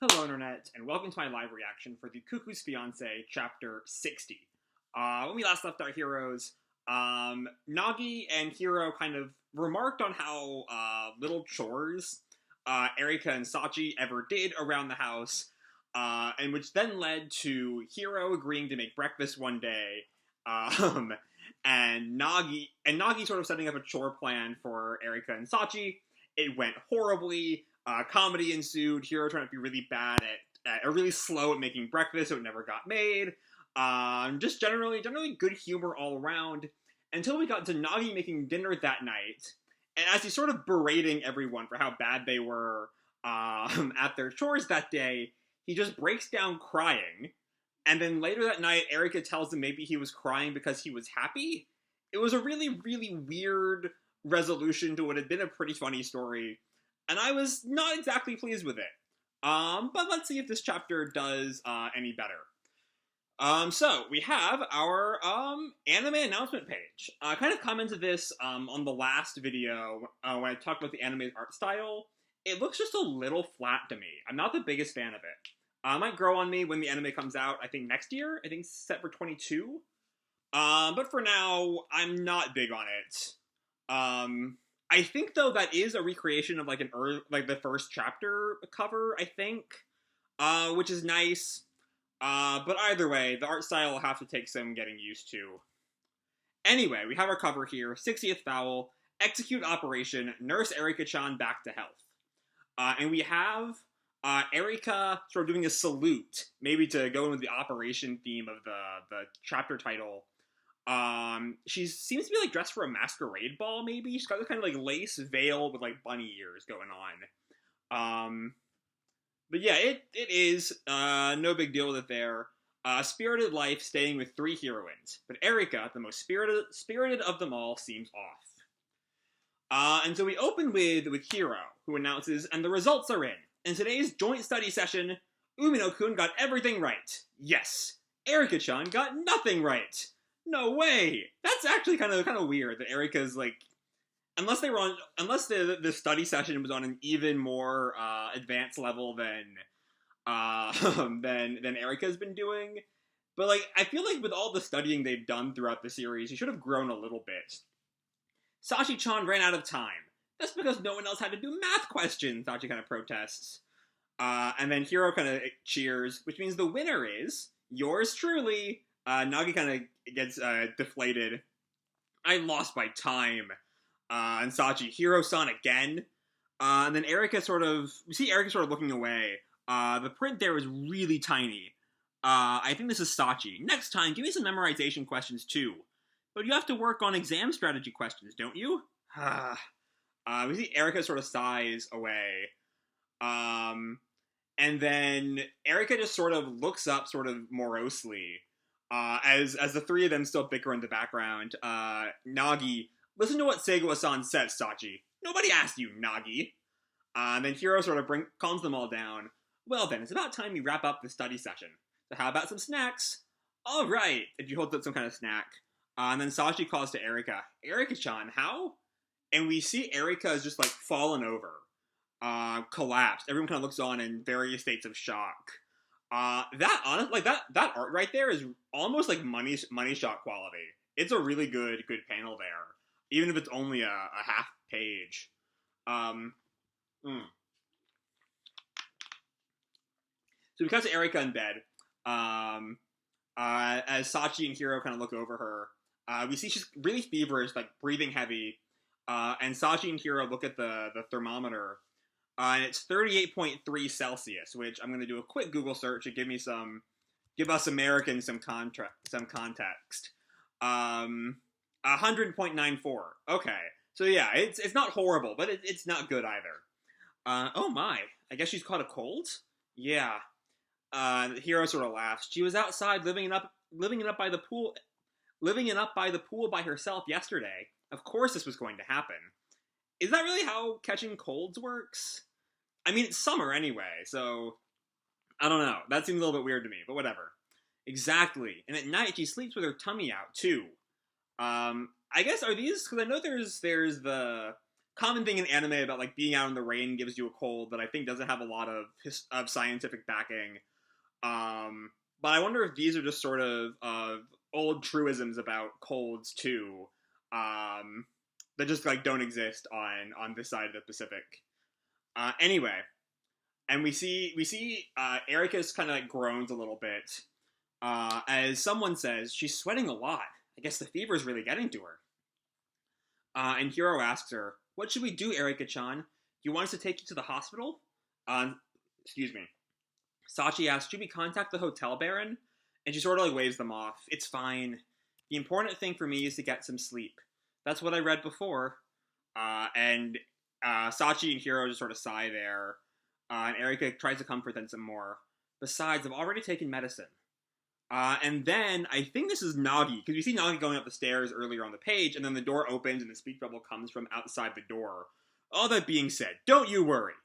Hello Internet, and welcome to my live reaction for the Cuckoo's Fiancee, Chapter 60. When we last left our heroes, Nagi and Hiro kind of remarked on how little chores Erika and Sachi ever did around the house, and which then led to Hiro agreeing to make breakfast one day, and Nagi sort of setting up a chore plan for Erika and Sachi. It went horribly. Comedy ensued. Hiro turned out to be really bad or really slow at making breakfast, so it never got made. Just generally good humor all around. Until we got to Nagi making dinner that night, and as he's sort of berating everyone for how bad they were at their chores that day, he just breaks down crying. And then later that night, Erika tells him maybe he was crying because he was happy. It was a really, really weird resolution to what had been a pretty funny story. And I was not exactly pleased with it. But let's see if this chapter does any better. So we have our anime announcement page. I kind of commented this on the last video when I talked about the anime's art style. It looks just a little flat to me. I'm not the biggest fan of it. It might grow on me when the anime comes out, I think next year. I think it's set for 22. But for now, I'm not big on it. I think, though, that is a recreation of, like, the first chapter cover, I think, which is nice. But either way, the art style will have to take some getting used to. Anyway, we have our cover here, 60th Foul, Execute Operation, Nurse Erika-chan Back to Health. And we have Erika sort of doing a salute, maybe to go in with the operation theme of the chapter title. She seems to be, like, dressed for a masquerade ball, maybe? She's got this kind of, like, lace veil with, like, bunny ears going on. But yeah, it is, no big deal with it there. Spirited Life staying with 3 heroines, but Erika, the most spirited of them all, seems off. And so we open with Hiro, who announces, and the results are in. In today's joint study session, Umino-kun got everything right. Yes, Erika-chan got nothing right. No way! That's actually kind of weird that Erika's, like, unless the study session was on an even more advanced level than Erika's been doing. But, like, I feel like with all the studying they've done throughout the series, he should have grown a little bit. Sachi-chan ran out of time. That's because no one else had to do math questions, Sachi kind of protests. And then Hiro kind of cheers, which means the winner is yours truly. Nagi kind of gets deflated. I lost by time. And Sachi, Hiro-san again. And then we see Erika sort of looking away. The print there is really tiny. I think this is Sachi. Next time, give me some memorization questions too. But you have to work on exam strategy questions, don't you? We see Erika sort of sighs away. And then Erika just sort of looks up sort of morosely. As the three of them still bicker in the background, Nagi, listen to what Seigo-san says, Sachi. Nobody asked you, Nagi. And then Hiro sort of calms them all down. Well then, it's about time we wrap up the study session. So how about some snacks? Alright, and she holds up some kind of snack. And then Sachi calls to Erika. Erika-chan, how? And we see Erika is just, like, fallen over. Collapsed. Everyone kind of looks on in various states of shock. That art right there is almost like money shot quality. It's a really good panel there, even if it's only a half page. So we cut to Erika in bed. As Sachi and Hiro kind of look over her, we see she's really feverish, like breathing heavy. And Sachi and Hiro look at the thermometer. And it's 38.3 Celsius, which I'm going to do a quick Google search to give us Americans some context. 100.94. Okay. So yeah, it's not horrible, but it's not good either. Oh my. I guess she's caught a cold? Yeah. Hiro sort of laughs. She was outside living it up by the pool by herself yesterday. Of course this was going to happen. Is that really how catching colds works? I mean, it's summer anyway, so I don't know. That seems a little bit weird to me, but whatever. Exactly. And at night, she sleeps with her tummy out, too. I guess, are these... Because I know there's the common thing in anime about like being out in the rain gives you a cold that I think doesn't have a lot of scientific backing. But I wonder if these are just sort of old truisms about colds too, that just like don't exist on this side of the Pacific. Anyway, and we see Erika's kind of like groans a little bit as someone says she's sweating a lot. I guess the fever's really getting to her. And Hiro asks her, "What should we do, Erika-chan? You want us to take you to the hospital?" Excuse me. Sachi asks, "Should we contact the hotel baron?" And she sort of like waves them off. "It's fine. The important thing for me is to get some sleep. That's what I read before." And Sachi and Hiro just sort of sigh there. And Erika tries to comfort them some more. "Besides, I've already taken medicine." And then, I think this is Nagi, because you see Nagi going up the stairs earlier on the page, and then the door opens and the speech bubble comes from outside the door. All that being said, don't you worry.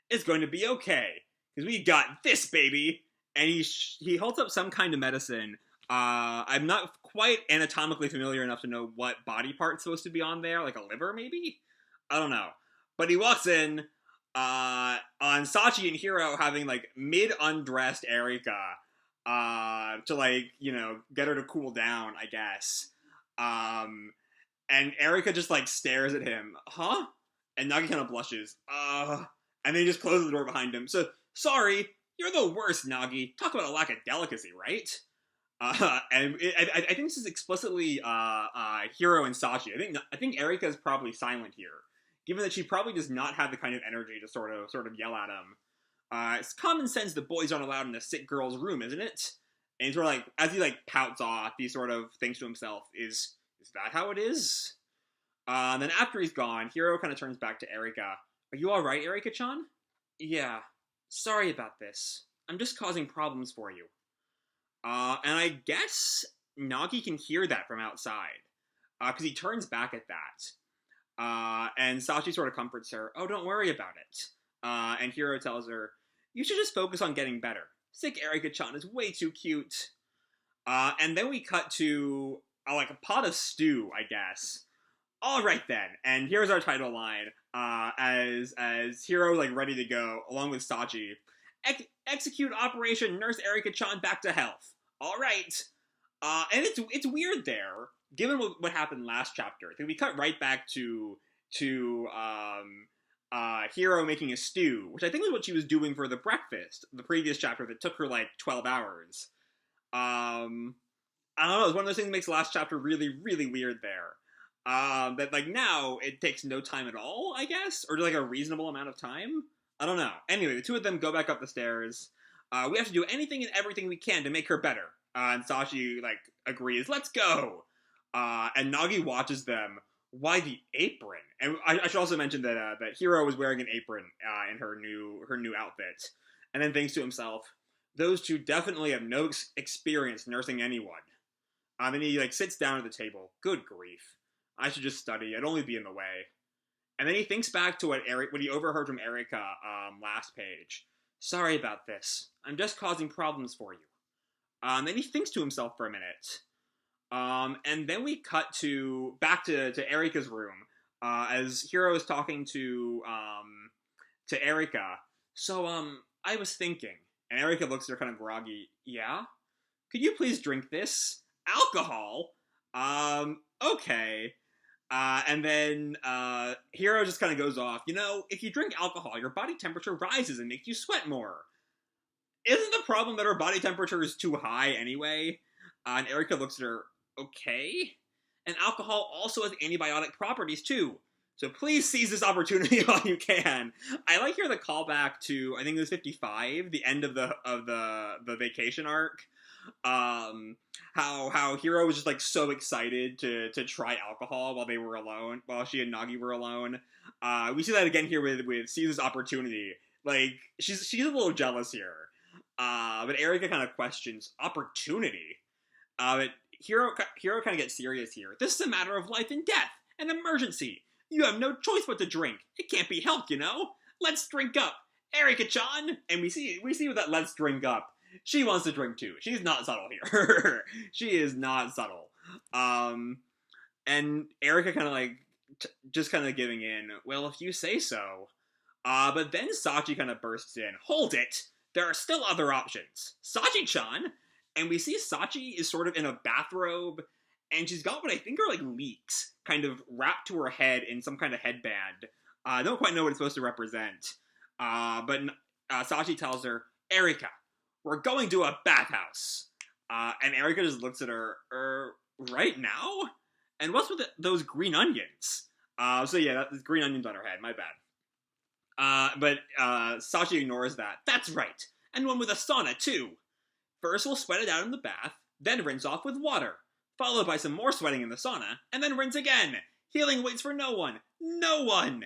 It's going to be okay, because we got this, baby! And he holds up some kind of medicine. I'm not quite anatomically familiar enough to know what body part's supposed to be on there, like a liver, maybe? I don't know. But he walks in, on Sachi and Hiro having, like, mid-undressed Erika, to, like, you know, get her to cool down, I guess. And Erika just, like, stares at him. "Huh?" And Nagi kind of blushes. And then he just closes the door behind him. "So, sorry, you're the worst, Nagi. Talk about a lack of delicacy, right?" And I think this is explicitly Hiro and Sachi. I think Erika is probably silent here, given that she probably does not have the kind of energy to sort of yell at him. It's common sense that boys aren't allowed in a sick girl's room, isn't it? And he's sort of like, as he like pouts off, he sort of thinks to himself, is that how it is? And then after he's gone, Hiro kind of turns back to Erika. "Are you alright, Erika-chan?" "Yeah. Sorry about this. I'm just causing problems for you." And I guess Nagi can hear that from outside, because he turns back at that. And Sachi sort of comforts her. "Oh, don't worry about it." And Hiro tells her, "You should just focus on getting better. Sick Erika-chan is way too cute." And then we cut to, like, a pot of stew, I guess. Alright then, and here's our title line, as Hiro, like, ready to go, along with Sachi. Execute Operation Nurse Erika-chan back to health. Alright. And it's weird there, given what happened last chapter. I think we cut right back to Hiro making a stew, which I think is what she was doing for the breakfast, the previous chapter that took her, like, 12 hours. I don't know, it's one of those things that makes the last chapter really, really weird there. That, like, now, it takes no time at all, I guess? Or, like, a reasonable amount of time? I don't know. Anyway, the two of them go back up the stairs. "We have to do anything and everything we can to make her better." And Sachi, like, agrees, "Let's go!" And Nagi watches them. Why the apron? And I should also mention that Hiro was wearing an apron in her new outfit. And then thinks to himself, "Those two definitely have no experience nursing anyone." Then he, like, sits down at the table. Good grief. I should just study. I'd only be in the way. And then he thinks back to what he overheard from Erika last page. "Sorry about this. I'm just causing problems for you." Then he thinks to himself for a minute. And then we cut back to Erika's room, as Hiro is talking to Erika. "So, I was thinking," and Erika looks at her kind of groggy. "Yeah? Could you please drink this? Alcohol? Okay." And then Hiro just kind of goes off. "You know, if you drink alcohol, your body temperature rises and makes you sweat more. Isn't the problem that her body temperature is too high anyway?" And Erika looks at her. "Okay. And alcohol also has antibiotic properties too. So please seize this opportunity while you can." I like here the callback to, I think it was 55, the end of the vacation arc. How Hiro was just, like, so excited to try alcohol while they were alone, while she and Nagi were alone. We see that again here with seize this opportunity. Like, she's a little jealous here. But Erika kind of questions opportunity. But Hiro kind of gets serious here. "This is a matter of life and death, an emergency. You have no choice but to drink. It can't be helped, you know. Let's drink up, Erika-chan." And we see with that "let's drink up," she wants to drink too. She's not subtle here. She is not subtle. And Erika kind of, like, just kind of giving in. Well, if you say so. But then Sachi kind of bursts in. Hold it! There are still other options. Sachi-chan! And we see Sachi is sort of in a bathrobe, and she's got what I think are like leeks kind of wrapped to her head in some kind of headband. I don't quite know what it's supposed to represent. But Sachi tells her, Erika, we're going to a bathhouse. And Erika just looks at her, right now? And what's with those green onions? So yeah, there's green onions on her head, my bad. But Sachi ignores that. That's right. And one with a sauna, too. First we'll sweat it out in the bath, then rinse off with water, followed by some more sweating in the sauna, and then rinse again. Healing waits for no one. No one!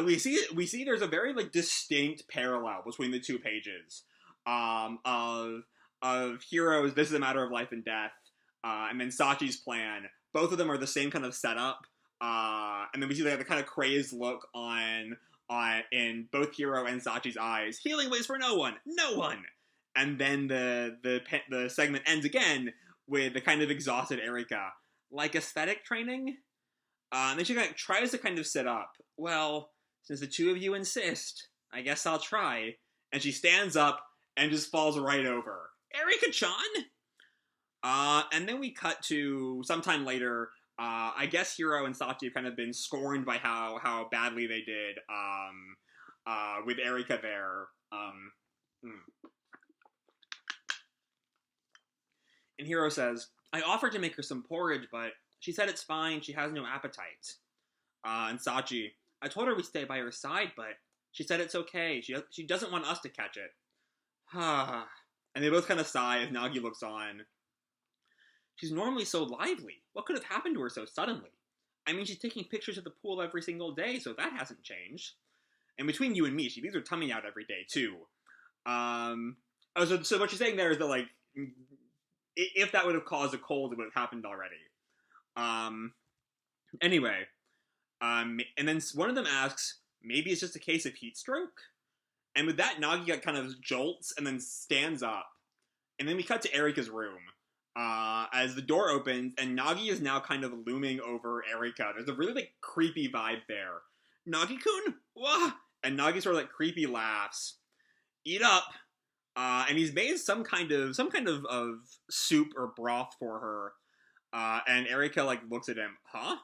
We see there's a very, like, distinct parallel between the two pages. Of Hiro's This is a Matter of Life and Death, and then Sachi's plan. Both of them are the same kind of setup. And then we see like the kind of crazed look in both Hiro and Sachi's eyes. Healing waits for no one. No one! And then the segment ends again with the kind of exhausted Erika. Like aesthetic training? And then she kind of tries to kind of sit up. Well, since the two of you insist, I guess I'll try. And she stands up and just falls right over. Erika-chan? And then we cut to sometime later. I guess Hiro and Sachi have kind of been scorned by how badly they did with Erika there. And Hiro says, I offered to make her some porridge, but she said it's fine, she has no appetite. And Sachi, I told her we'd stay by her side, but she said it's okay, she doesn't want us to catch it. And they both kind of sigh as Nagi looks on. She's normally so lively. What could have happened to her so suddenly? I mean, she's taking pictures of the pool every single day, so that hasn't changed. And between you and me, she leaves her tummy out every day, too. So what she's saying there is that, like, if that would have caused a cold, it would have happened already. Anyway. And then one of them asks, maybe it's just a case of heat stroke? And with that, Nagi kind of jolts and then stands up. And then we cut to Erika's room. As the door opens, and Nagi is now kind of looming over Erika. There's a really, like, creepy vibe there. Nagi-kun? Wah! And Nagi sort of, like, creepy laughs. Eat up! And he's made some kind of soup or broth for her. And Erika, like, looks at him. Huh?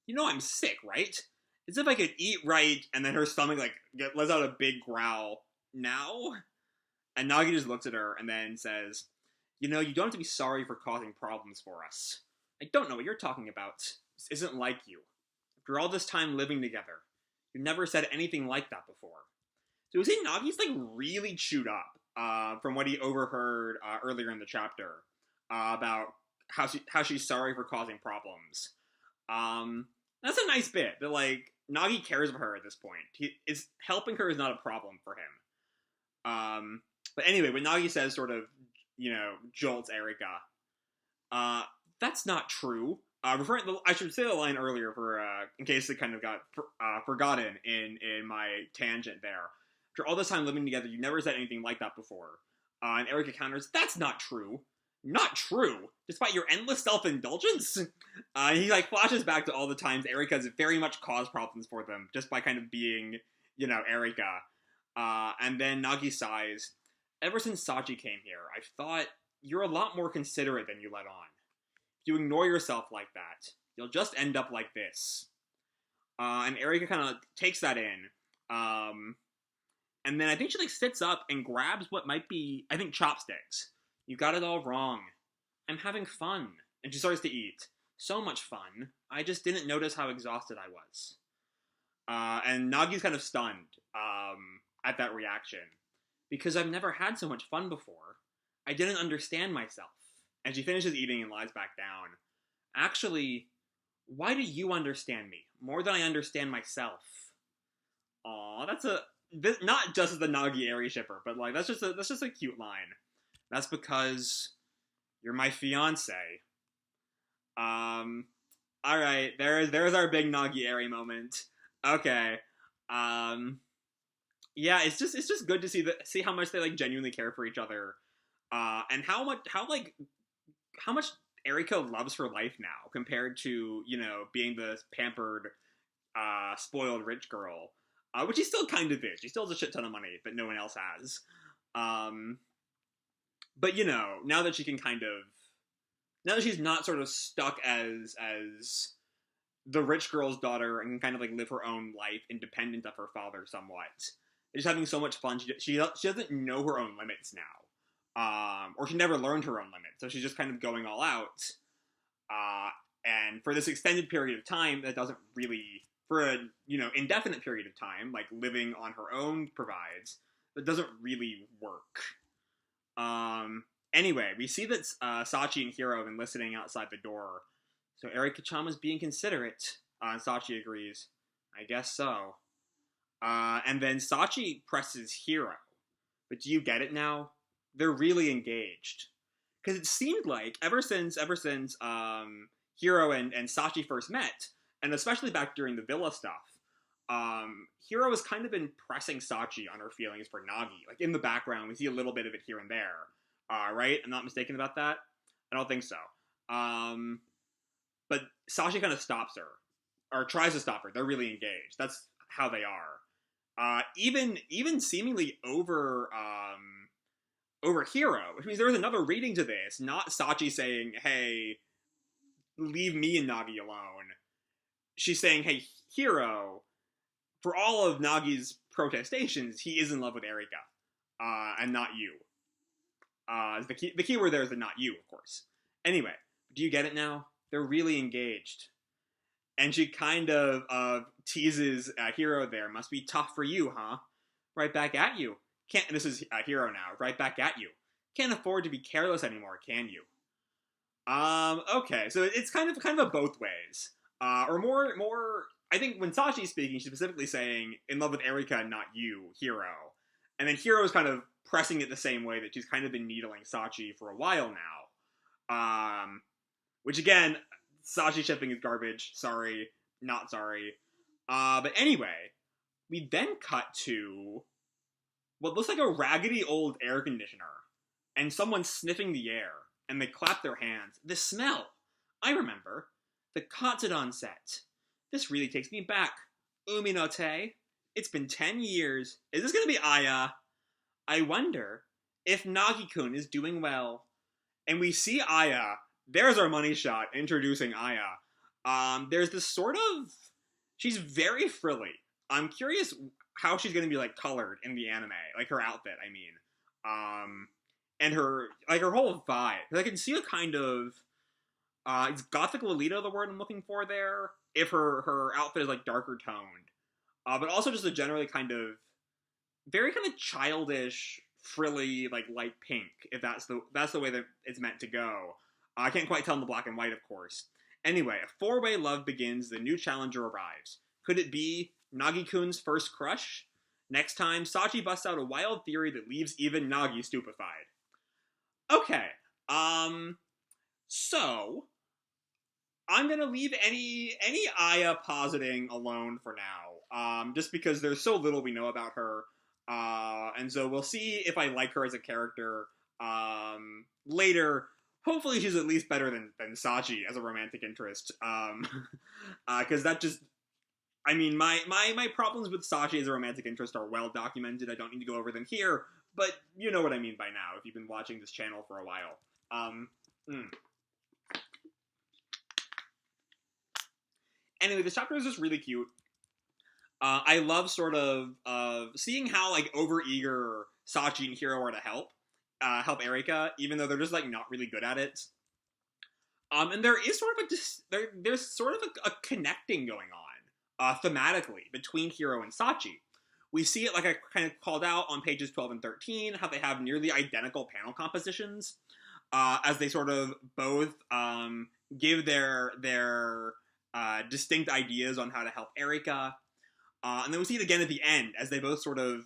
You know I'm sick, right? As if I could eat right, and then her stomach, like, lets out a big growl. Now? And Nagi just looks at her, and then says, you know, you don't have to be sorry for causing problems for us. I don't know what you're talking about. This isn't like you. After all this time living together, you never said anything like that before. So we see Nagi's, like, really chewed up, from what he overheard, earlier in the chapter, about how she's sorry for causing problems. That's a nice bit, that, like, Nagi cares about her at this point. Helping her is not a problem for him. But anyway, what Nagi says sort of, you know, jolts Erika. That's not true. I should say the line earlier for, in case it kind of got, forgotten in my tangent there. After all this time living together, you never said anything like that before. And Erika counters, that's not true. Not true? Despite your endless self-indulgence? He, like, flashes back to all the times Erika's very much caused problems for them, just by kind of being, you know, Erika. And then Nagi sighs. Ever since Sachi came here, I've thought you're a lot more considerate than you let on. If you ignore yourself like that, you'll just end up like this. And Erika kind of takes that in. And then I think she, like, sits up and grabs what might be, I think, chopsticks. You got it all wrong. I'm having fun. And she starts to eat. So much fun. I just didn't notice how exhausted I was. And Nagi's kind of stunned at that reaction. Because I've never had so much fun before. I didn't understand myself. And she finishes eating and lies back down. Actually, why do you understand me more than I understand myself? Aw, not just as the NagiEri shipper, but, like, that's just a cute line. That's because you're my fiance. Alright, there's our big Nagi-Eri moment. Okay. Yeah, it's just good to see how much they, like, genuinely care for each other. And how much Erika loves her life now compared to, you know, being the pampered spoiled rich girl, which he still kind of is. She still has a shit ton of money that no one else has. But you know, now that she can now that she's not sort of stuck as the rich girl's daughter and can kind of like live her own life independent of her father somewhat. She's having so much fun. She doesn't know her own limits now, or she never learned her own limits, so she's just kind of going all out. And for this extended period of time, that doesn't really, for a indefinite period of time, like living on her own provides, that doesn't really work. Anyway, we see that Sachi and Hiro have been listening outside the door. So Erika-chan was being considerate. Sachi agrees. I guess so. And then Sachi presses Hiro. But do you get it now? They're really engaged. Because it seemed like, ever since Hiro and Sachi first met, and especially back during the villa stuff, Hiro has kind of been pressing Sachi on her feelings for Nagi. Like, in the background, we see a little bit of it here and there. Right? I'm not mistaken about that? I don't think so. But Sachi kind of stops her. Or tries to stop her. They're really engaged. That's how they are. Even seemingly over Hiro, which means there was another reading to this, not Sachi saying, hey, leave me and Nagi alone. She's saying, hey, Hiro, for all of Nagi's protestations, he is in love with Erika, and not you. The key word there is the not you, of course. Anyway, do you get it now? They're really engaged. And she kind of teases Hiro there. Must be tough for you, huh? Right back at you. This is Hiro now. Right back at you. Can't afford to be careless anymore, can you? Okay, so it's kind of a both ways. Or more. I think when Sachi's speaking, she's specifically saying in love with Erika, not you, Hiro. And then Hiro's kind of pressing it the same way that she's kind of been needling Sachi for a while now. Which again, Sachi shipping is garbage. Sorry, not sorry. But anyway, we then cut to what looks like a raggedy old air conditioner, and someone sniffing the air, and they clap their hands. The smell! I remember. The Katsudon set. This really takes me back. Uminote. It's been 10 years. Is this gonna be Aya? I wonder if Nagi-kun is doing well. And we see Aya. There's our money shot, introducing Aya. There's this sort of... She's very frilly. I'm curious how she's gonna be, like, colored in the anime. Like, her outfit, I mean. And her whole vibe. I can see a kind of... it's Gothic Lolita, the word I'm looking for there. If her outfit is, like, darker toned. But also just a generally kind of... very kind of childish, frilly, like, light pink. If that's the way that it's meant to go. I can't quite tell in the black and white, of course. Anyway, a four-way love begins. The new challenger arrives. Could it be Nagi-kun's first crush? Next time, Sachi busts out a wild theory that leaves even Nagi stupefied. Okay, so I'm gonna leave any Aya positing alone for now, just because there's so little we know about her, and so we'll see if I like her as a character, later. Hopefully she's at least better than Sachi as a romantic interest, because that just, I mean, my problems with Sachi as a romantic interest are well documented. I don't need to go over them here, but you know what I mean by now if you've been watching this channel for a while. Anyway, this chapter is just really cute. I love sort of seeing how, like, overeager Sachi and Hiro are to help Erika, even though they're just, like, not really good at it. And there is sort of there's sort of a connecting going on, thematically, between Hiro and Sachi. We see it, like I kind of called out on pages 12 and 13, how they have nearly identical panel compositions, as they sort of both give their distinct ideas on how to help Erika. And then we see it again at the end, as they both sort of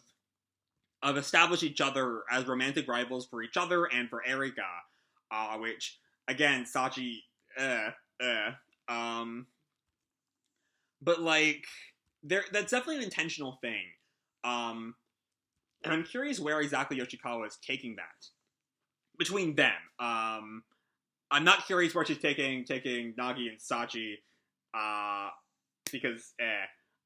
establish each other as romantic rivals for each other and for Erika, which, again, Sachi, but, like, that's definitely an intentional thing. And I'm curious where exactly Yoshikawa is taking that between them. I'm not curious where she's taking Nagi and Sachi, because,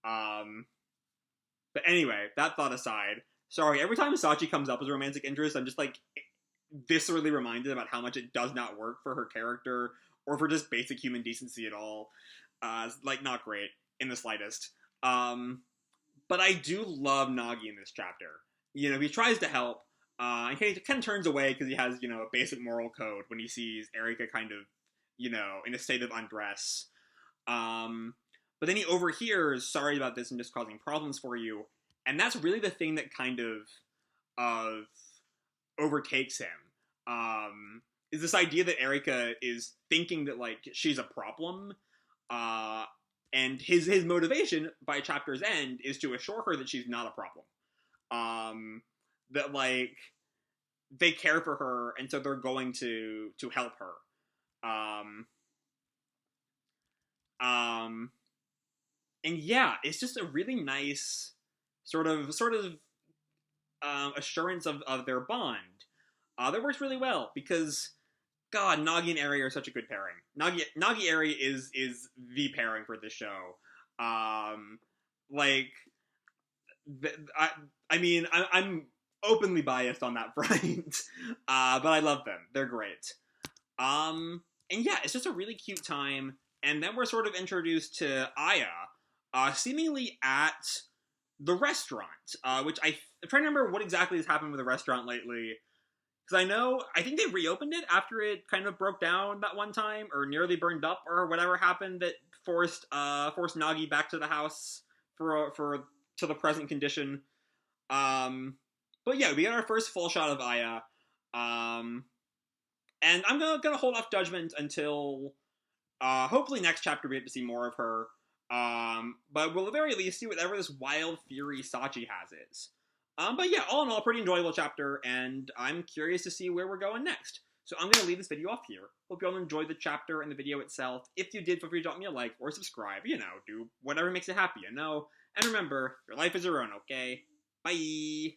But anyway, that thought aside, sorry, every time Sachi comes up as a romantic interest, I'm just, like, viscerally reminded about how much it does not work for her character, or for just basic human decency at all. Like, not great, in the slightest. But I do love Nagi in this chapter. You know, he tries to help, and he kind of turns away because he has, you know, a basic moral code when he sees Erika kind of, you know, in a state of undress. But then he overhears, sorry about this, I'm just causing problems for you. And that's really the thing that kind of overtakes him. Is this idea that Erika is thinking that, like, she's a problem. And his motivation by chapter's end is to assure her that she's not a problem. That, like, they care for her, and so they're going to help her. And yeah, it's just a really nice sort of assurance of their bond. That works really well because, God, Nagi and Eri are such a good pairing. NagiEri is the pairing for this show. Like, I mean, I'm openly biased on that front, but I love them. They're great. And yeah, it's just a really cute time. And then we're sort of introduced to Aya, seemingly at the restaurant, which I'm trying to remember what exactly has happened with the restaurant lately. Because I think they reopened it after it kind of broke down that one time, or nearly burned up, or whatever happened that forced Nagi back to the house to the present condition. But yeah, we got our first full shot of Aya. And I'm gonna hold off judgment until hopefully next chapter we get to see more of her. But we'll at the very least see whatever this wild fury Sachi has is. But yeah, all in all, pretty enjoyable chapter, and I'm curious to see where we're going next. So I'm going to leave this video off here. Hope you all enjoyed the chapter and the video itself. If you did, feel free to drop me a like or subscribe. You know, do whatever makes you happy, you know? And remember, your life is your own, okay? Bye!